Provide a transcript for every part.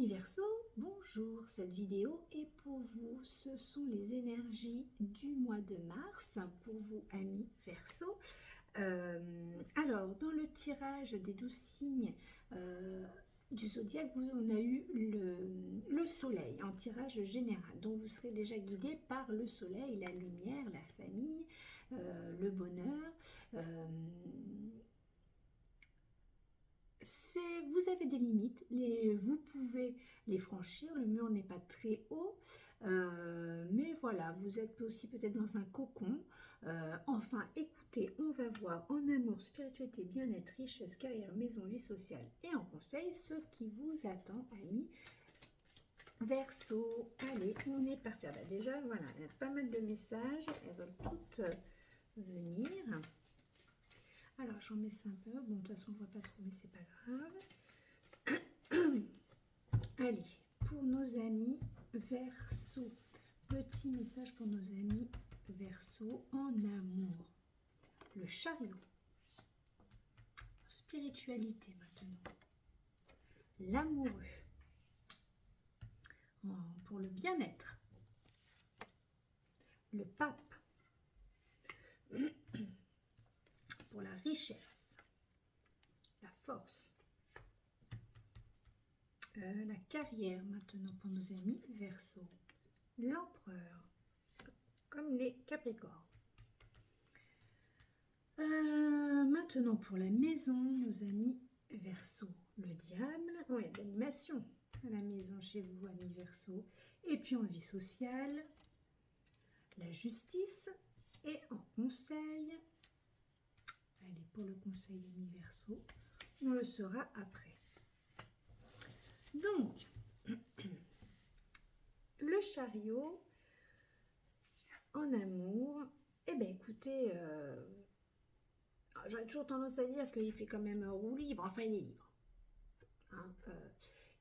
Verseau, bonjour, cette vidéo est pour vous, ce sont les énergies du mois de mars pour vous amis Verseau. Alors dans le tirage des 12 signes du zodiaque, on a eu le soleil en tirage général, donc vous serez déjà guidé par le soleil, la lumière, la famille, le bonheur. Vous avez des limites, vous pouvez les franchir, le mur n'est pas très haut, mais voilà, vous êtes aussi peut-être dans un cocon. Enfin, écoutez, on va voir en amour, spiritualité, bien-être, richesse, carrière, maison, vie sociale et en conseil ce qui vous attend, amis Verseau. Allez, on est parti. Ah bah déjà, voilà, il y a pas mal de messages, elles veulent toutes venir. Alors, j'en mets ça un peu. Bon, de toute façon, on ne voit pas trop, mais c'est pas grave. Allez, pour nos amis Verseau. Petit message pour nos amis Verseau en amour. Le chariot. Spiritualité maintenant. L'amoureux. Pour le bien-être. Le pape. Pour la richesse, la force, la carrière maintenant pour nos amis Verseau, l'empereur, comme les Capricornes. Maintenant pour la maison, nos amis Verseau, le diable, il y a de l'animation à la maison chez vous, amis Verseau, et puis en vie sociale, la justice et en conseil. Allez, pour le conseil amis Verseau, on le saura après. Donc, le chariot en amour, eh bien écoutez, j'aurais toujours tendance à dire qu'il fait quand même roue libre, enfin il est libre. Hein,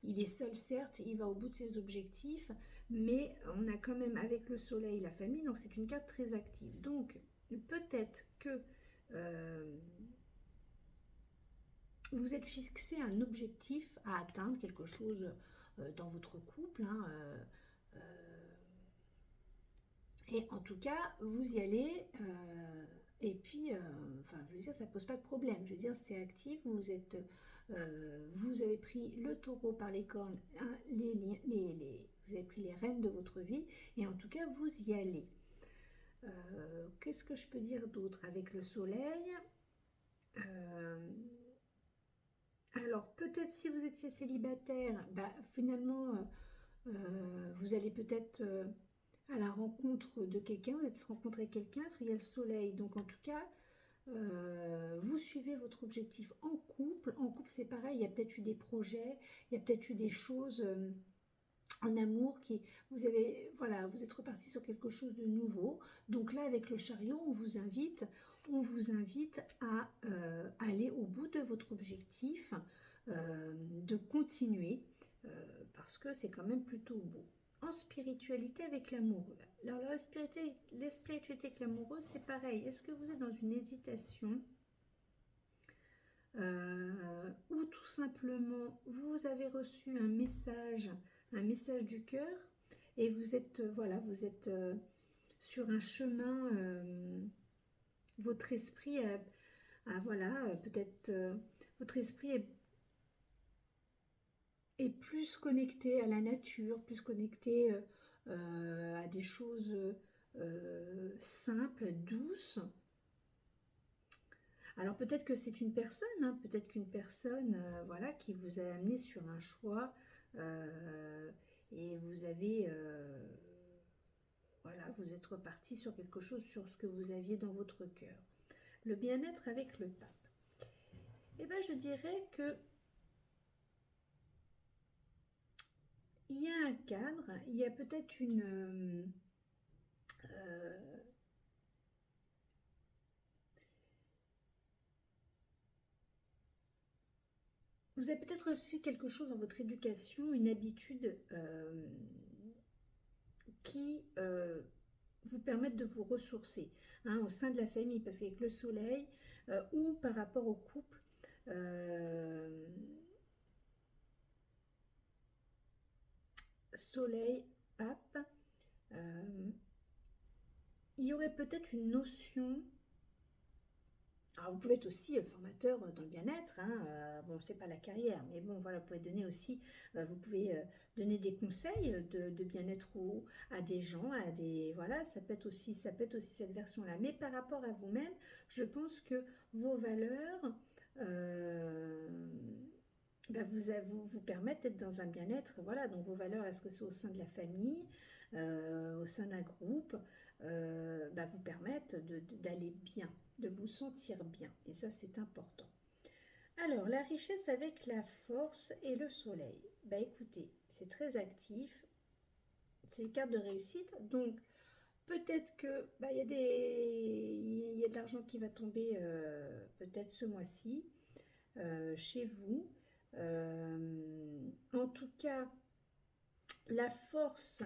il est seul certes, il va au bout de ses objectifs, mais on a quand même avec le soleil la famille, donc c'est une carte très active. Donc peut-être que vous êtes fixé un objectif à atteindre, quelque chose dans votre couple, hein, et en tout cas, vous y allez, et puis, enfin, je veux dire, ça ne pose pas de problème. Je veux dire, c'est actif, vous avez pris le taureau par les cornes, hein, vous avez pris les rênes de votre vie, et en tout cas, vous y allez. Qu'est-ce que je peux dire d'autre avec le soleil? Alors, peut-être si vous étiez célibataire, bah, finalement, vous allez peut-être à la rencontre de quelqu'un, vous allez rencontrer quelqu'un, parce qu'il y a le soleil. Donc, en tout cas, vous suivez votre objectif en couple. En couple, c'est pareil, il y a peut-être eu des projets, il y a peut-être eu des choses en amour qui vous êtes reparti sur quelque chose de nouveau. Donc là, avec le chariot, on vous invite à aller au bout de votre objectif, de continuer, parce que c'est quand même plutôt beau. En spiritualité avec l'amoureux. Alors la spiritualité avec l'amoureux, c'est pareil. Est-ce que vous êtes dans une hésitation ou tout simplement vous avez reçu un message du cœur et vous êtes sur un chemin, votre esprit peut-être votre esprit est plus connecté à la nature, plus connecté à des choses simples, douces. Alors peut-être que c'est une personne, hein, peut-être qu'une personne qui vous a amené sur un choix et vous avez vous êtes reparti sur quelque chose, sur ce que vous aviez dans votre cœur. Le bien-être avec le pape. Eh bien je dirais que il y a un cadre, il y a peut-être une vous avez peut-être reçu quelque chose dans votre éducation, une habitude qui vous permettent de vous ressourcer au sein de la famille, parce qu'avec le soleil ou par rapport au couple, Soleil, Pape. Euh, il y aurait peut-être une notion. Alors, vous pouvez être aussi formateur dans le bien-être, hein, bon, c'est pas la carrière, mais bon, voilà, vous pouvez donner aussi, vous pouvez donner des conseils de bien-être à des gens, à des, voilà, ça peut être aussi cette version-là. Mais par rapport à vous-même, je pense que vos valeurs euh, vous permettent d'être dans un bien-être, voilà, donc vos valeurs, est-ce que c'est au sein de la famille, au sein d'un groupe, vous permettent d'aller bien, de vous sentir bien, et ça c'est important. Alors, la richesse avec la force et le soleil. Bah écoutez, c'est très actif, c'est une carte de réussite, donc peut-être que il y a de l'argent qui va tomber peut-être ce mois-ci chez vous. En tout cas, la force,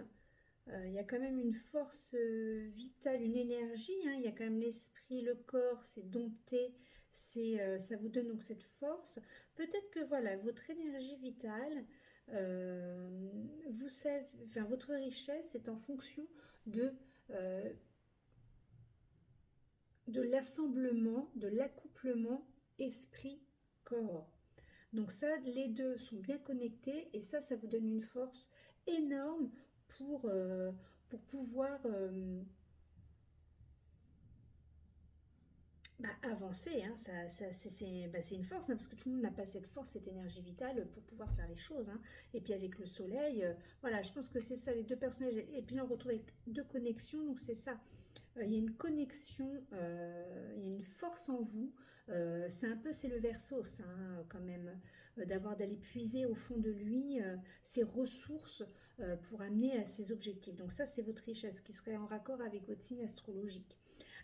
il y a quand même une force vitale, une énergie, hein, il y a quand même l'esprit, le corps, c'est dompté, ça vous donne donc cette force. Peut-être que voilà, votre énergie vitale, vous savez, enfin, votre richesse est en fonction de, euh, de l'assemblement, de l'accouplement esprit-corps. Donc ça, les deux sont bien connectés et ça vous donne une force énorme pour, pour pouvoir avancer. Hein. C'est une force, hein, parce que tout le monde n'a pas cette force, cette énergie vitale pour pouvoir faire les choses. Hein. Et puis avec le soleil, voilà, je pense que c'est ça, les deux personnages. Et puis là, on retrouve avec deux connexions, donc c'est ça. Il y a une connexion, il y a une force en vous. C'est un peu, c'est le Verseau, ça, hein, quand même, d'aller puiser au fond de lui ses ressources pour amener à ses objectifs. Donc ça, c'est votre richesse qui serait en raccord avec votre signe astrologique.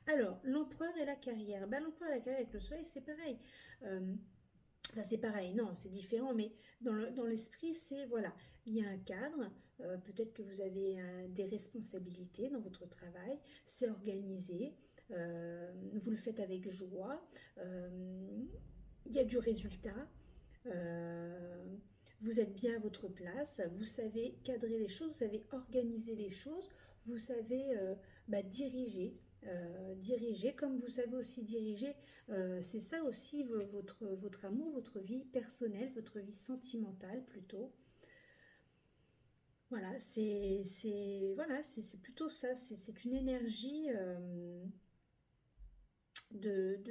Alors, l'empereur et la carrière. L'empereur et la carrière avec le soleil, c'est pareil. Euh, Enfin, c'est pareil, non, c'est différent, mais dans l'esprit, c'est, voilà, il y a un cadre, peut-être que vous avez des responsabilités dans votre travail, c'est organisé, vous le faites avec joie, il y a du résultat, euh, vous êtes bien à votre place, vous savez cadrer les choses, vous savez organiser les choses, vous savez diriger comme vous savez aussi diriger. C'est ça aussi votre amour, votre vie personnelle, votre vie sentimentale plutôt. Voilà, c'est plutôt ça. C'est une énergie de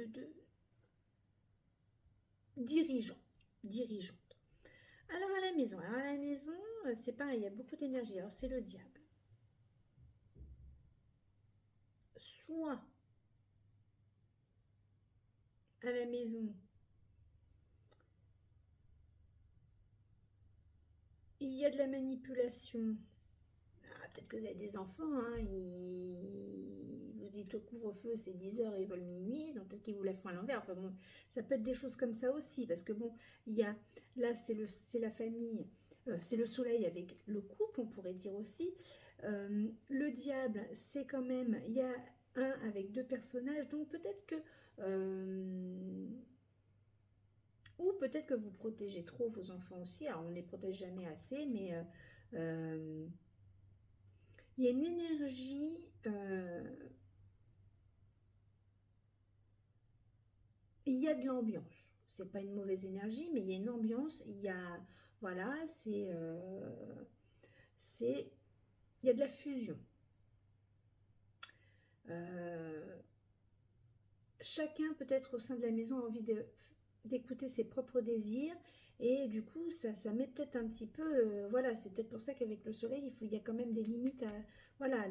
dirigeant, dirigeante. Alors à la maison, c'est pareil, il y a beaucoup d'énergie. Alors c'est le diable. Soit à la maison, il y a de la manipulation. Ah, peut-être que vous avez des enfants, hein, vous dites au couvre-feu c'est 10 heures et ils veulent minuit, donc peut-être qu'ils vous la font à l'envers. Enfin bon, ça peut être des choses comme ça aussi, parce que bon, il y a, là c'est la famille, c'est le soleil avec le couple, on pourrait dire aussi. Le diable, c'est quand même, il y a un avec deux personnages, donc peut-être que... ou peut-être que vous protégez trop vos enfants aussi, alors on ne les protège jamais assez, mais... il y a une énergie, il y a de l'ambiance. C'est pas une mauvaise énergie, mais il y a une ambiance. Il y a, voilà, c'est, il y a de la fusion. Euh, Chacun peut-être au sein de la maison a envie d'écouter ses propres désirs. Et du coup, ça met peut-être un petit peu, voilà, c'est peut-être pour ça qu'avec le soleil, il y a quand même des limites à, voilà,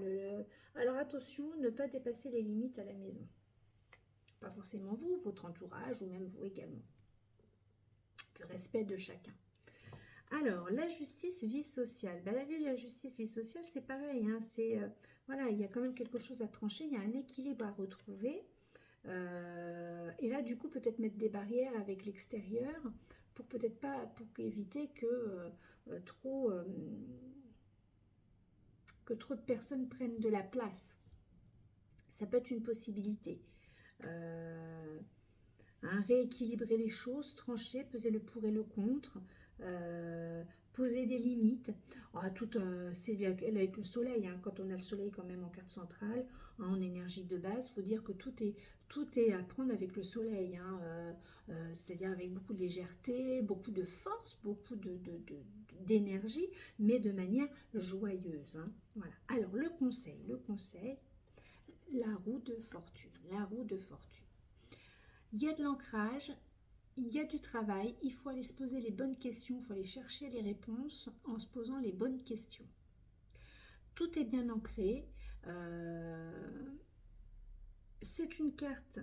alors attention, ne pas dépasser les limites à la maison. Pas forcément vous, votre entourage ou même vous également. Du respect de chacun. Alors, la justice, vie sociale. La justice, vie sociale, c'est pareil. Hein, voilà, il y a quand même quelque chose à trancher, il y a un équilibre à retrouver. Et là, du coup, peut-être mettre des barrières avec l'extérieur pour peut-être pas, pour éviter que trop de personnes prennent de la place. Ça peut être une possibilité. Rééquilibrer les choses, trancher, peser le pour et le contre, poser des limites. Ah, c'est avec le soleil, hein, quand on a le soleil quand même en carte centrale, hein, en énergie de base, il faut dire que tout est à prendre avec le soleil, hein, c'est-à-dire avec beaucoup de légèreté, beaucoup de force, beaucoup d'énergie, mais de manière joyeuse, hein. Voilà. Alors le conseil, la roue de fortune, la roue de fortune. Il y a de l'ancrage, il y a du travail, il faut aller se poser les bonnes questions, il faut aller chercher les réponses en se posant les bonnes questions. Tout est bien ancré. C'est une carte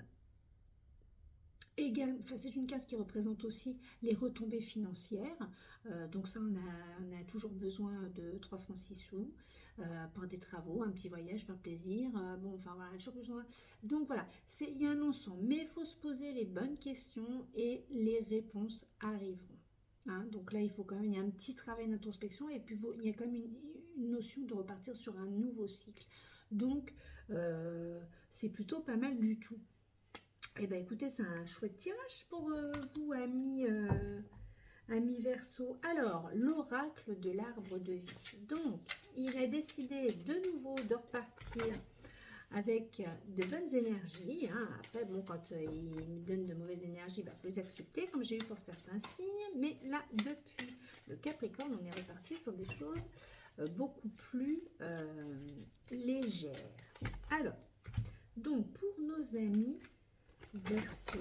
c'est une carte qui représente aussi les retombées financières. Donc ça, on a toujours besoin de 3 francs 6 sous pour des travaux, un petit voyage, faire plaisir. Bon, enfin voilà, toujours besoin. Donc voilà, il y a un ensemble. Mais il faut se poser les bonnes questions et les réponses arriveront. Hein, donc là, il y a un petit travail d'introspection et puis il y a quand même une notion de repartir sur un nouveau cycle. Donc, c'est plutôt pas mal du tout. Eh bien écoutez, c'est un chouette tirage pour vous, amis Verseau. Alors, l'oracle de l'arbre de vie. Donc, il a décidé de nouveau de repartir avec de bonnes énergies. Hein. Après, bon, quand il me donne de mauvaises énergies, il faut les accepter, comme j'ai eu pour certains signes. Mais là, depuis le Capricorne, on est reparti sur des choses beaucoup plus légères. Alors, donc, pour nos amis Verseau,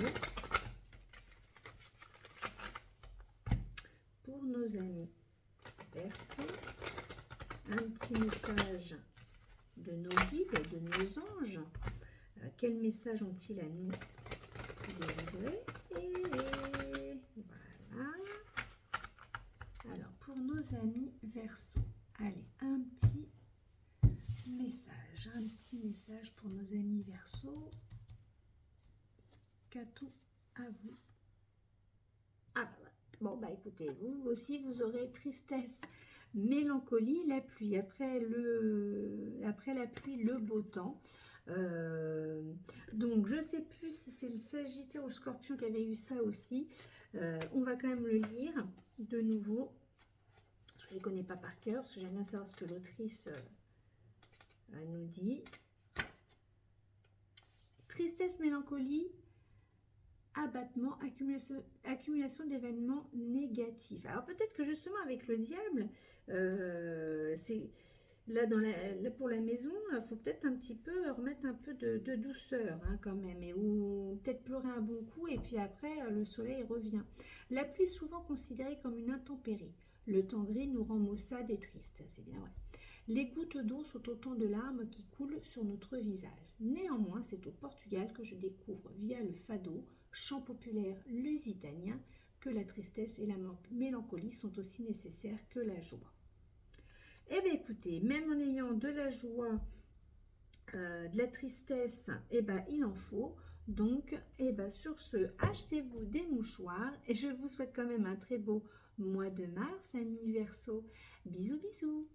pour nos amis Verseau, un petit message de nos guides, de nos anges. Quel message ont-ils à nous délivrer? Et voilà. Alors, pour nos amis Verseau, allez, un petit message pour nos amis Verseau. Qu'a-t-on à vous? Ah, bon, bah écoutez, vous aussi, vous aurez tristesse, mélancolie, la pluie. Après la pluie, le beau temps. Donc, je ne sais plus si c'est le Sagittaire ou le Scorpion qui avait eu ça aussi. On va quand même le lire de nouveau. Je ne les connais pas par cœur, parce que j'aime bien savoir ce que l'autrice nous dit. Tristesse, mélancolie, abattement, accumulation d'événements négatifs. Alors peut-être que justement avec le diable, c'est là, pour la maison, il faut peut-être un petit peu remettre un peu de douceur, hein, quand même, ou peut-être pleurer un bon coup et puis après le soleil revient. La pluie est souvent considérée comme une intempérie. Le temps gris nous rend maussades et tristes, c'est bien vrai. Les gouttes d'eau sont autant de larmes qui coulent sur notre visage. Néanmoins, c'est au Portugal que je découvre via le fado, chant populaire lusitanien, que la tristesse et la mélancolie sont aussi nécessaires que la joie. Eh bien écoutez, même en ayant de la joie, de la tristesse, il en faut. Donc, sur ce, achetez-vous des mouchoirs et je vous souhaite quand même un très beau mois de mars, amis Verseau. Bisous, bisous.